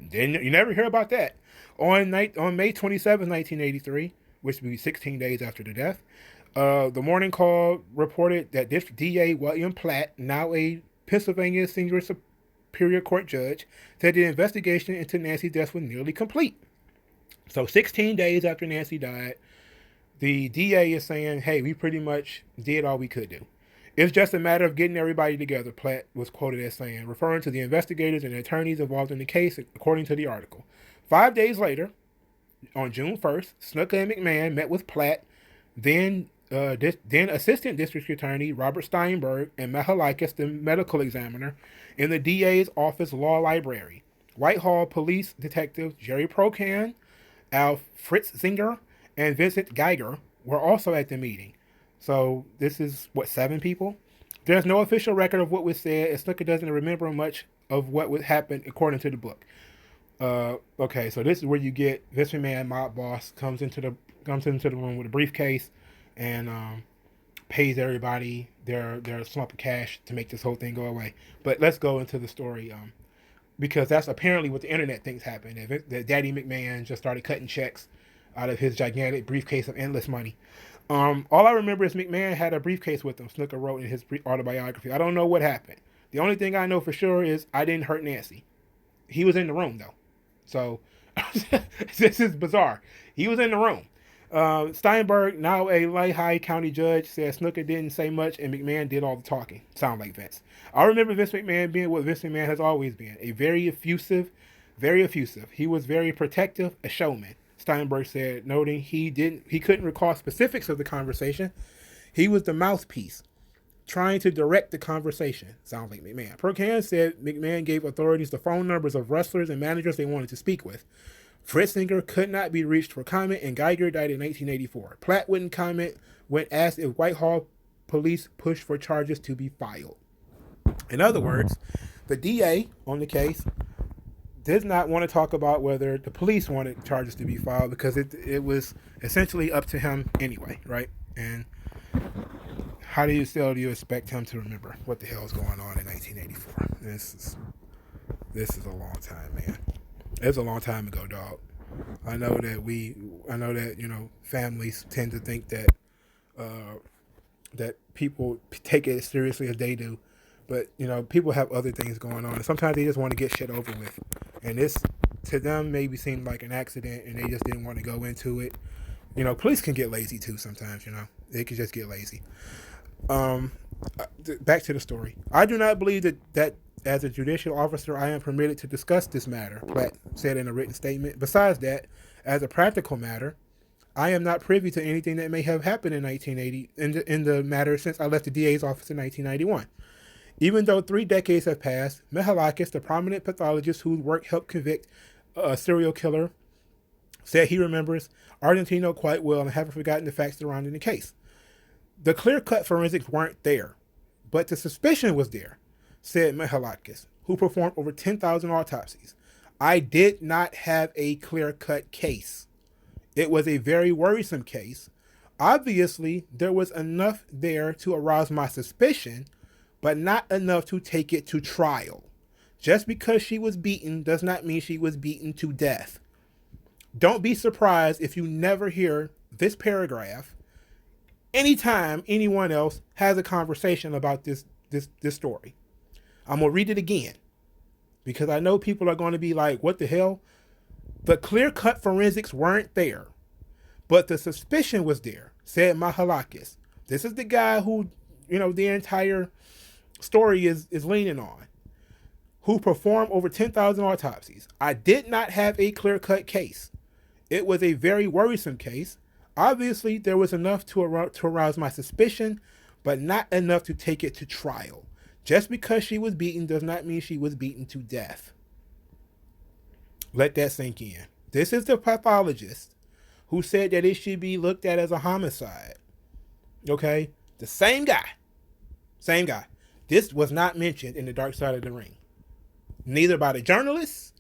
Speaker 1: never hear about that. On May 27, 1983, which would be 16 days after the death, the Morning Call reported that DA William Platt, now a Pennsylvania Senior Superior Court judge, said the investigation into Nancy's death was nearly complete. So 16 days after Nancy died, the DA is saying, hey, we pretty much did all we could do. It's just a matter of getting everybody together, Platt was quoted as saying, referring to the investigators and attorneys involved in the case, according to the article. 5 days later, on June 1st, Snuka and McMahon met with Platt, then then Assistant District Attorney Robert Steinberg and Mahalikis, the medical examiner, in the DA's office law library. Whitehall Police Detectives Jerry Procan, Al Fritzsinger, and Vincent Geiger were also at the meeting. So this is, 7 people? There's no official record of what was said, and Snuka doesn't remember much of what would happen according to the book. Okay, so this is where you get Vince McMahon, mob boss, comes into the room with a briefcase and pays everybody their slump of cash to make this whole thing go away. But let's go into the story, because that's apparently what the internet thinks happened. That Daddy McMahon just started cutting checks out of his gigantic briefcase of endless money. All I remember is McMahon had a briefcase with him, Snuka wrote in his autobiography. I don't know what happened. The only thing I know for sure is I didn't hurt Nancy. He was in the room, though. So, this is bizarre. He was in the room. Steinberg, now a Lehigh County judge, said Snuka didn't say much and McMahon did all the talking. Sound like Vince. I remember Vince McMahon being what Vince McMahon has always been. Very effusive. He was very protective, a showman. Steinberg said, noting he couldn't recall specifics of the conversation. He was the mouthpiece, trying to direct the conversation. Sounds like McMahon. Procan said McMahon gave authorities the phone numbers of wrestlers and managers they wanted to speak with. Fritzsinger could not be reached for comment, and Geiger died in 1984. Platt wouldn't comment when asked if Whitehall police pushed for charges to be filed. In other words, the DA on the case did not want to talk about whether the police wanted charges to be filed because it was essentially up to him anyway, right? And how do you expect him to remember what the hell is going on in 1984? This is a long time, man. It's a long time ago, dog. I know that families tend to think that that people take it as seriously as they do, but people have other things going on, and sometimes they just want to get shit over with, and this to them maybe seemed like an accident, and they just didn't want to go into it. Police can get lazy too sometimes. They can just get lazy. Back to the story. I do not believe that as a judicial officer, I am permitted to discuss this matter, Platt said in a written statement. Besides that, as a practical matter, I am not privy to anything that may have happened in 1980 in the matter since I left the DA's office in 1991. Even though 3 decades have passed, Mihalakis, the prominent pathologist whose work helped convict a serial killer, said he remembers Argentino quite well and haven't forgotten the facts surrounding the case. The clear-cut forensics weren't there, but the suspicion was there, said Mihalakis, who performed over 10,000 autopsies. I did not have a clear-cut case. It was a very worrisome case. Obviously, there was enough there to arouse my suspicion, but not enough to take it to trial. Just because she was beaten does not mean she was beaten to death. Don't be surprised if you never hear this paragraph anytime anyone else has a conversation about this story. I'm going to read it again because I know people are going to be like, what the hell? The clear-cut forensics weren't there, but the suspicion was there, said Mihalakis. This is the guy who, the entire story is leaning on, who performed over 10,000 autopsies. I did not have a clear-cut case. It was a very worrisome case. Obviously, there was enough to arouse my suspicion, but not enough to take it to trial. Just because she was beaten does not mean she was beaten to death. Let that sink in. This is the pathologist who said that it should be looked at as a homicide. Okay? The same guy. Same guy. This was not mentioned in the Dark Side of the Ring. Neither by the journalists,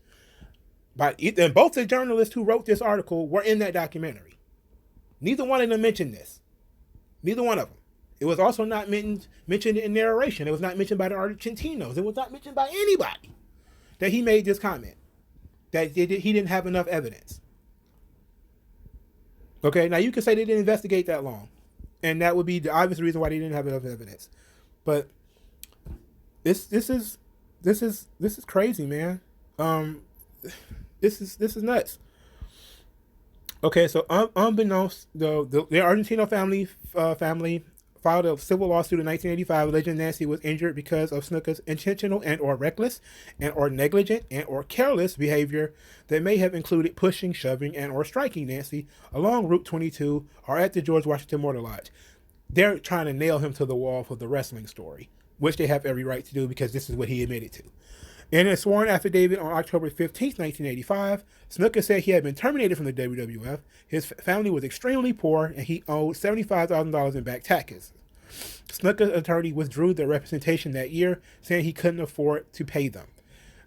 Speaker 1: and both the journalists who wrote this article were in that documentary. Neither one of them mentioned this. Neither one of them. It was also not mentioned in narration. It was not mentioned by the Argentinos. It was not mentioned by anybody that he made this comment, that he didn't have enough evidence. Okay, now you can say they didn't investigate that long, and that would be the obvious reason why they didn't have enough evidence. But this is crazy, man. This is nuts. Okay, so unbeknownst, the Argentino family filed a civil lawsuit in 1985 alleging Nancy was injured because of Snuka's intentional and or reckless and or negligent and or careless behavior that may have included pushing, shoving, and or striking Nancy along Route 22 or at the George Washington Motor Lodge. they're trying to nail him to the wall for the wrestling story, which they have every right to do because this is what he admitted to. In a sworn affidavit on October 15th, 1985, Snuka said he had been terminated from the WWF. His family was extremely poor, and he owed $75,000 in back taxes. Snuka's attorney withdrew their representation that year, saying he couldn't afford to pay them.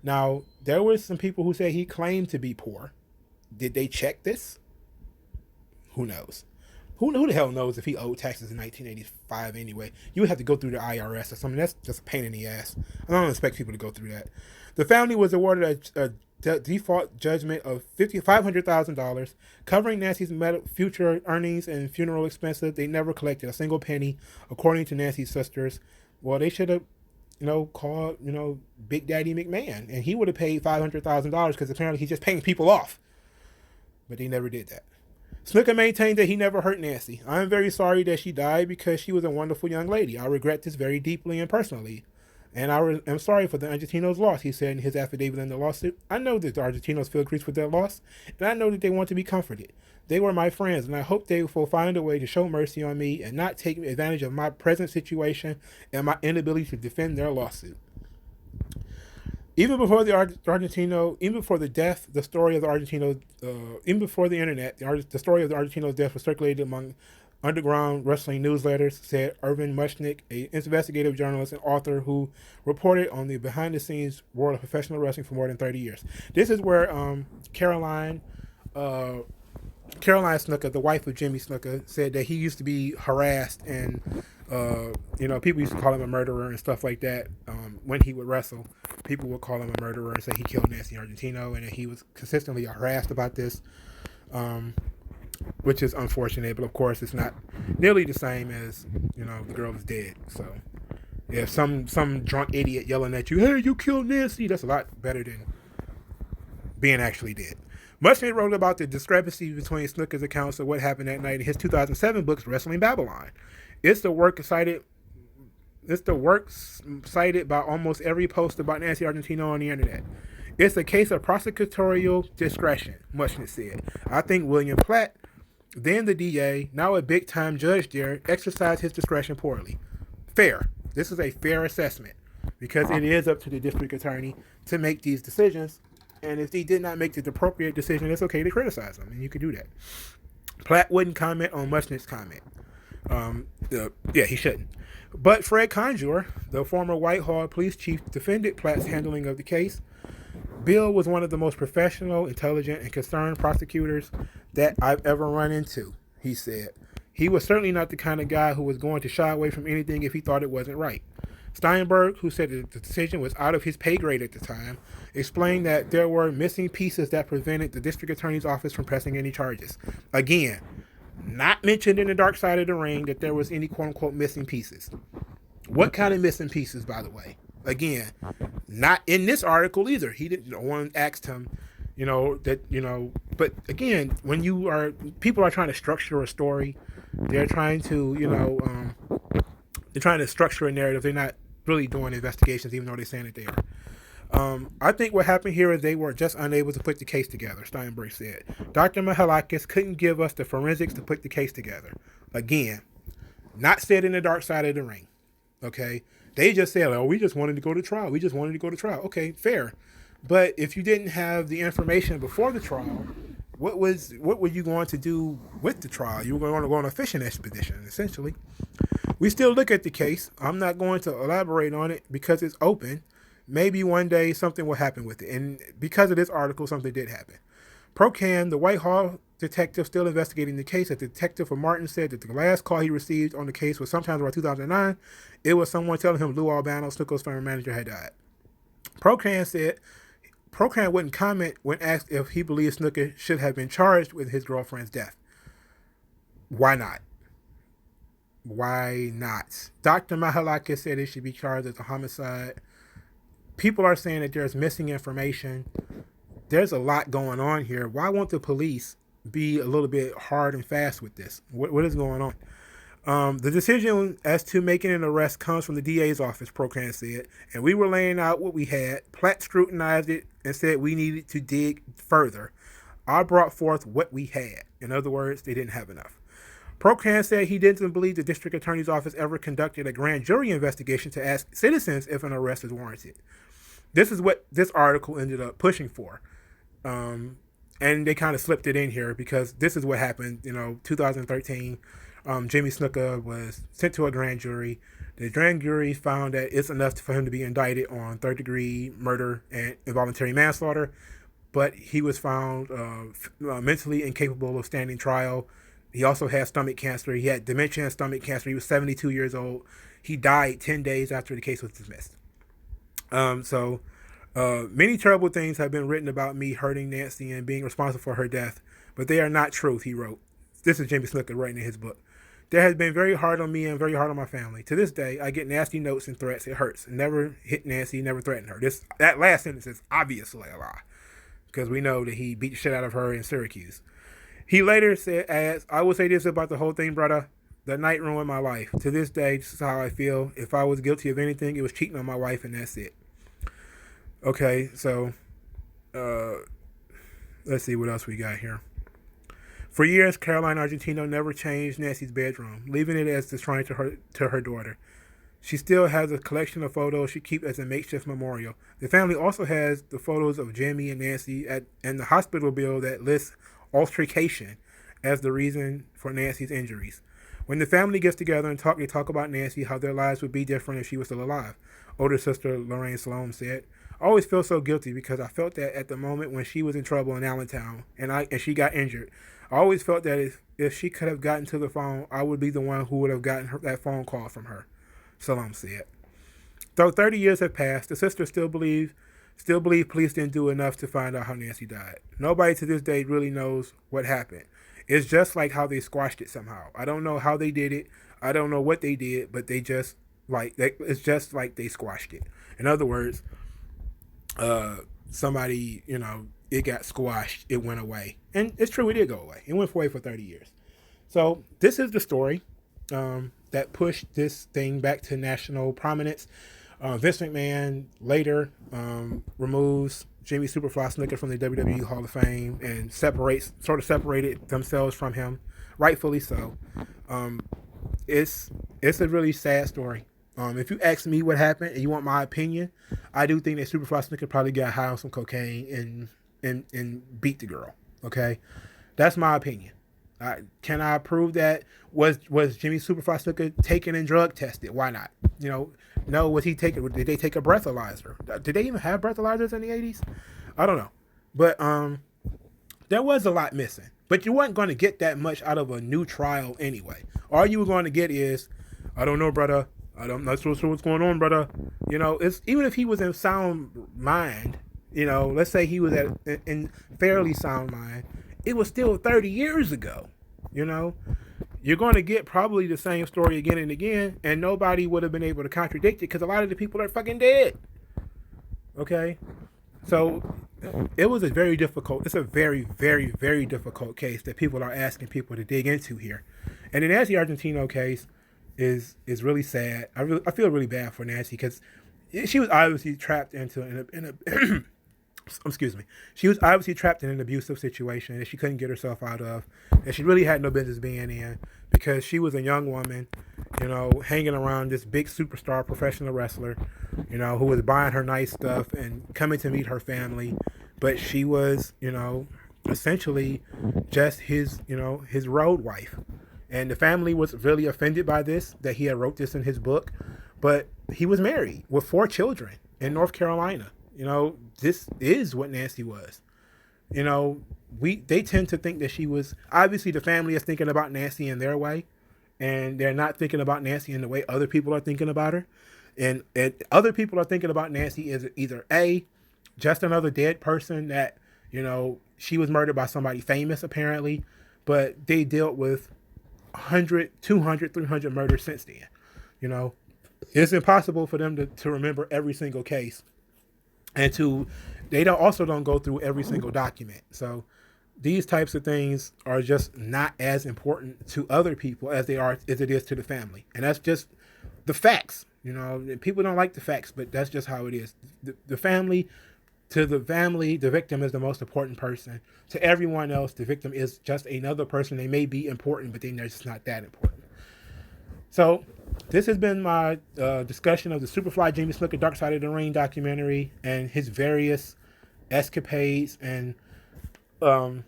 Speaker 1: Now, there were some people who said he claimed to be poor. Did they check this? Who knows? Who the hell knows if he owed taxes in 1985 anyway? You would have to go through the IRS or something. That's just a pain in the ass. I don't expect people to go through that. The family was awarded a default judgment of $500,000, covering Nancy's future earnings and funeral expenses. They never collected a single penny, according to Nancy's sisters. Well, they should have, called, Big Daddy McMahon, and he would have paid $500,000 because apparently he's just paying people off. But they never did that. Snuka maintained that he never hurt Nancy. I am very sorry that she died because she was a wonderful young lady. I regret this very deeply and personally. And I am sorry for the Argentinos' loss, he said in his affidavit in the lawsuit. I know that the Argentinos feel grief with their loss, and I know that they want to be comforted. They were my friends, and I hope they will find a way to show mercy on me and not take advantage of my present situation and my inability to defend their lawsuit. Even before the Argentino, even before the death, the story of the Argentinos, even before the internet, the story of the Argentinos' death was circulated among underground wrestling newsletters, said Irvin Muchnick, an investigative journalist and author who reported on the behind-the-scenes world of professional wrestling for more than 30 years. This is where Caroline Snuka, the wife of Jimmy Snuka, said that he used to be harassed and people used to call him a murderer and stuff like that. When he would wrestle, people would call him a murderer and say he killed Nancy Argentino, and that he was consistently harassed about this, which is unfortunate. But of course, it's not nearly the same as the girl is dead. So if some drunk idiot yelling at you, "Hey, you killed Nancy," that's a lot better than being actually dead. Muchnick wrote about the discrepancy between Snuka's accounts of what happened that night in his 2007 book, Wrestling Babylon. It's the work cited by almost every post about Nancy Argentino on the internet. It's a case of prosecutorial discretion, Muchnick said. I think William Platt, then the DA, now a big-time judge there, exercised his discretion poorly. Fair. This is a fair assessment because it is up to the district attorney to make these decisions. And if he did not make the appropriate decision, it's okay to criticize him, and you can do that. Platt wouldn't comment on Muchnick's comment. He shouldn't. But Fred Conjure, the former Whitehall police chief, defended Platt's handling of the case. Bill was one of the most professional, intelligent, and concerned prosecutors that I've ever run into, he said. He was certainly not the kind of guy who was going to shy away from anything if he thought it wasn't right. Steinberg, who said that the decision was out of his pay grade at the time, explained that there were missing pieces that prevented the district attorney's office from pressing any charges. Again, not mentioned in the Dark Side of the Ring that there was any quote-unquote missing pieces. What kind of missing pieces, by the way? Again, not in this article either. He didn't. No one asked him, But again, when people are trying to structure a story, they're trying to, they're trying to structure a narrative. They're not really doing investigations, even though they're saying that they are. I think what happened here is they were just unable to put the case together, Steinberg said. Dr. Mihalakis couldn't give us the forensics to put the case together. Again, not said in the Dark Side of the Ring. Okay? They just said, we just wanted to go to trial. We just wanted to go to trial. Okay, fair. But if you didn't have the information before the trial, what were you going to do with the trial? You were going to go on a fishing expedition, essentially. We still look at the case. I'm not going to elaborate on it because it's open. Maybe one day something will happen with it. And because of this article, something did happen. Procan, the Whitehall detective still investigating the case, a detective for Martin said that the last call he received on the case was sometime around 2009. It was someone telling him Lou Albano, Snuka's former manager, had died. Procan said Procan wouldn't comment when asked if he believes Snuka should have been charged with his girlfriend's death. Why not? Why not? Dr. Mihalakis said it should be charged as a homicide. People are saying that there's missing information. There's a lot going on here. Why won't the police be a little bit hard and fast with this? What is going on? The decision as to making an arrest comes from the DA's office, Procan said, and we were laying out what we had. Platt scrutinized it and said we needed to dig further. I brought forth what we had. In other words, they didn't have enough. Procran said he didn't believe the district attorney's office ever conducted a grand jury investigation to ask citizens if an arrest is warranted. This is what this article ended up pushing for. And they kind of slipped it in here because this is what happened. 2013, Jimmy Snuka was sent to a grand jury. The grand jury found that it's enough for him to be indicted on third-degree murder and involuntary manslaughter, but he was found mentally incapable of standing trial. He also had stomach cancer. He had dementia and stomach cancer. He was 72 years old. He died 10 days after the case was dismissed. Many terrible things have been written about me hurting Nancy and being responsible for her death, but they are not truth, he wrote. This is Jimmy Snuka writing in his book. That has been very hard on me and very hard on my family. To this day, I get nasty notes and threats. It hurts. Never hit Nancy, never threatened her. That last sentence is obviously a lie, because we know that he beat the shit out of her in Syracuse. He later said, I will say this about the whole thing, brother. The night ruined my life. To this day, this is how I feel. If I was guilty of anything, it was cheating on my wife, and that's it. Okay, so let's see what else we got here. For years, Caroline Argentino never changed Nancy's bedroom, leaving it as the shrine to her daughter. She still has a collection of photos she keeps as a makeshift memorial. The family also has the photos of Jimmy and Nancy and the hospital bill that lists altercation as the reason for Nancy's injuries. When the family gets together and they talk about Nancy, how their lives would be different if she was still alive. Older sister Lorraine Sloan said, I always feel so guilty because I felt that at the moment when she was in trouble in Allentown and she got injured, I always felt that if she could have gotten to the phone, I would be the one who would have gotten that phone call from her, Sloan said. Though 30 years have passed, the sisters still believe police didn't do enough to find out how Nancy died. Nobody to this day really knows what happened. It's just like how they squashed it somehow. I don't know how they did it. I don't know what they did, but it's just like they squashed it. In other words, somebody, it got squashed. It went away. And it's true, it did go away. It went away for 30 years. So this is the story that pushed this thing back to national prominence. Vince McMahon later removes Jimmy Superfly Snuka from the WWE Hall of Fame and separated themselves from him, rightfully so. It's a really sad story. If you ask me what happened and you want my opinion, I do think that Superfly Snuka probably got high on some cocaine and beat the girl. Okay, that's my opinion. Can I prove that? Was Jimmy Superfly Snuka taken and drug tested? Why not? No, was he taken? Did they take a breathalyzer? Did they even have breathalyzers in the 80s? I don't know. But there was a lot missing. But you weren't going to get that much out of a new trial anyway. All you were going to get is, I don't know, brother. I'm not sure what's going on, brother. It's even if he was in sound mind, let's say he was in fairly sound mind, it was still 30 years ago. You're going to get probably the same story again and again, and nobody would have been able to contradict it because a lot of the people are fucking dead. Okay? So it's a very, very, very difficult case that people are asking people to dig into here. And the Nancy Argentino case is really sad. I feel really bad for Nancy because she was obviously trapped into excuse me. She was obviously trapped in an abusive situation that she couldn't get herself out of, and she really had no business being in because she was a young woman, hanging around this big superstar professional wrestler, who was buying her nice stuff and coming to meet her family, but she was, essentially just his road wife. And the family was really offended by this, that he had wrote this in his book, but he was married with 4 children in North Carolina. This is what Nancy was. They tend to think that she was, obviously the family is thinking about Nancy in their way, and they're not thinking about Nancy in the way other people are thinking about her. And other people are thinking about Nancy as either A, just another dead person that, she was murdered by somebody famous apparently, but they dealt with 100, 200, 300 murders since then. It's impossible for them to remember every single case. And they don't go through every single document. So these types of things are just not as important to other people as it is to the family. And that's just the facts. People don't like the facts, but that's just how it is. The family To the family, the victim is the most important person. To everyone else, the victim is just another person. They may be important, but they're just not that important. So this has been my discussion of the Superfly Jimmy Snuka Dark Side of the Ring documentary and his various escapades. And Superfly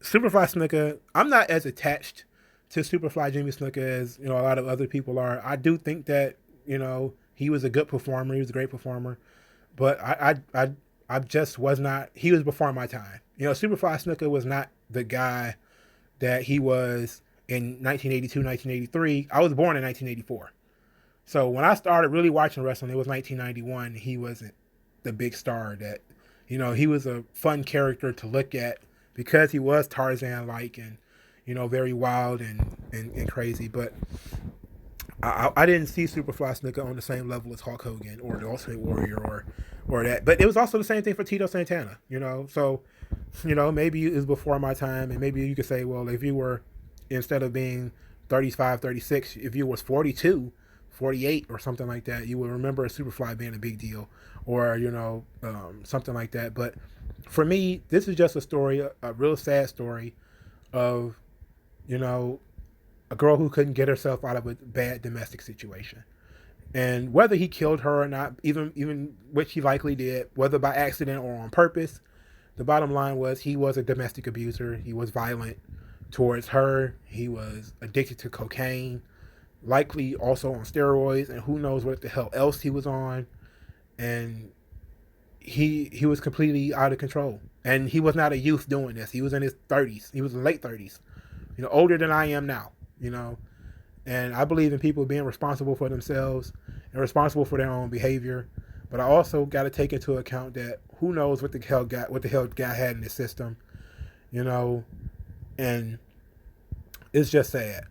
Speaker 1: Snuka, I'm not as attached to Superfly Jimmy Snuka as a lot of other people are. I do think that he was a good performer. He was a great performer, but I just was not. He was before my time. Superfly Snuka was not the guy that he was in 1982, 1983. I was born in 1984. So when I started really watching wrestling, it was 1991. He wasn't the big star that, he was a fun character to look at because he was Tarzan-like and, very wild and crazy. But I didn't see Superfly Snuka on the same level as Hulk Hogan or the Ultimate Warrior or that. But it was also the same thing for Tito Santana, So, maybe it was before my time. And maybe you could say, well, if you were, instead of being 35, 36, if you was 42, 48 or something like that, you would remember a Superfly being a big deal or, something like that. But for me, this is just a story, a real sad story of, a girl who couldn't get herself out of a bad domestic situation. And whether he killed her or not, even which he likely did, whether by accident or on purpose, the bottom line was he was a domestic abuser. He was violent towards her. He was addicted to cocaine, likely also on steroids, and who knows what the hell else he was on. And he was completely out of control. And he was not a youth doing this. He was in his 30s. He was in late 30s. Older than I am now, And I believe in people being responsible for themselves and responsible for their own behavior. But I also got to take into account that who knows what the hell guy had in his system, and it's just sad,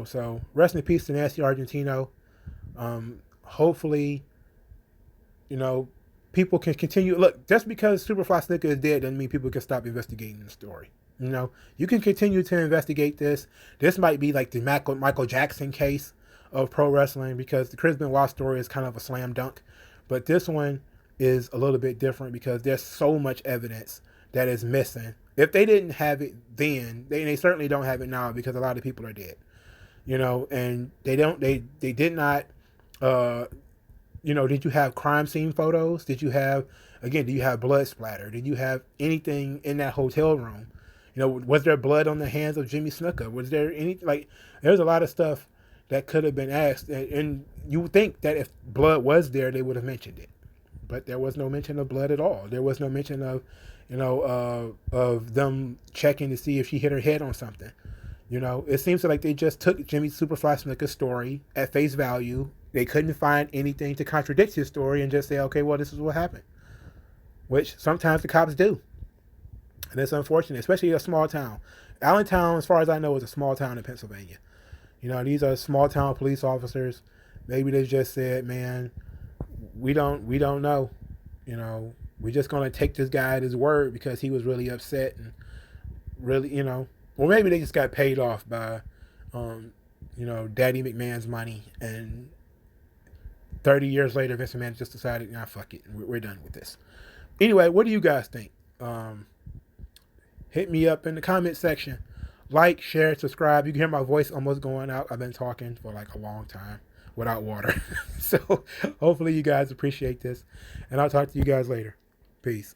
Speaker 1: So rest in peace to Nancy Argentino. Hopefully, people can continue. Look, just because Superfly Snuka is dead doesn't mean people can stop investigating the story. You can continue to investigate this. This might be like the Michael Jackson case of pro wrestling because the Chris Benoit story is kind of a slam dunk. But this one is a little bit different because there's so much evidence that is missing. If they didn't have it then, they certainly don't have it now because a lot of people are dead. And they did not, did you have crime scene photos? Do you have blood splatter? Did you have anything in that hotel room? Was there blood on the hands of Jimmy Snuka? Was there there's a lot of stuff that could have been asked. And you would think that if blood was there, they would have mentioned it. But there was no mention of blood at all. There was no mention of, of them checking to see if she hit her head on something. It seems like they just took Jimmy Superfly Snuka's story at face value. They couldn't find anything to contradict his story and just say, okay, well, this is what happened. Which sometimes the cops do. And it's unfortunate, especially a small town. Allentown, as far as I know, is a small town in Pennsylvania. These are small town police officers. Maybe they just said, man, we don't know. We're just going to take this guy at his word because he was really upset and really, or maybe they just got paid off by, Daddy McMahon's money. And 30 years later, Vince McMahon just decided, nah, fuck it. We're done with this. Anyway, what do you guys think? Hit me up in the comment section. Like, share, subscribe. You can hear my voice almost going out. I've been talking for a long time without water. So hopefully you guys appreciate this. And I'll talk to you guys later. Peace.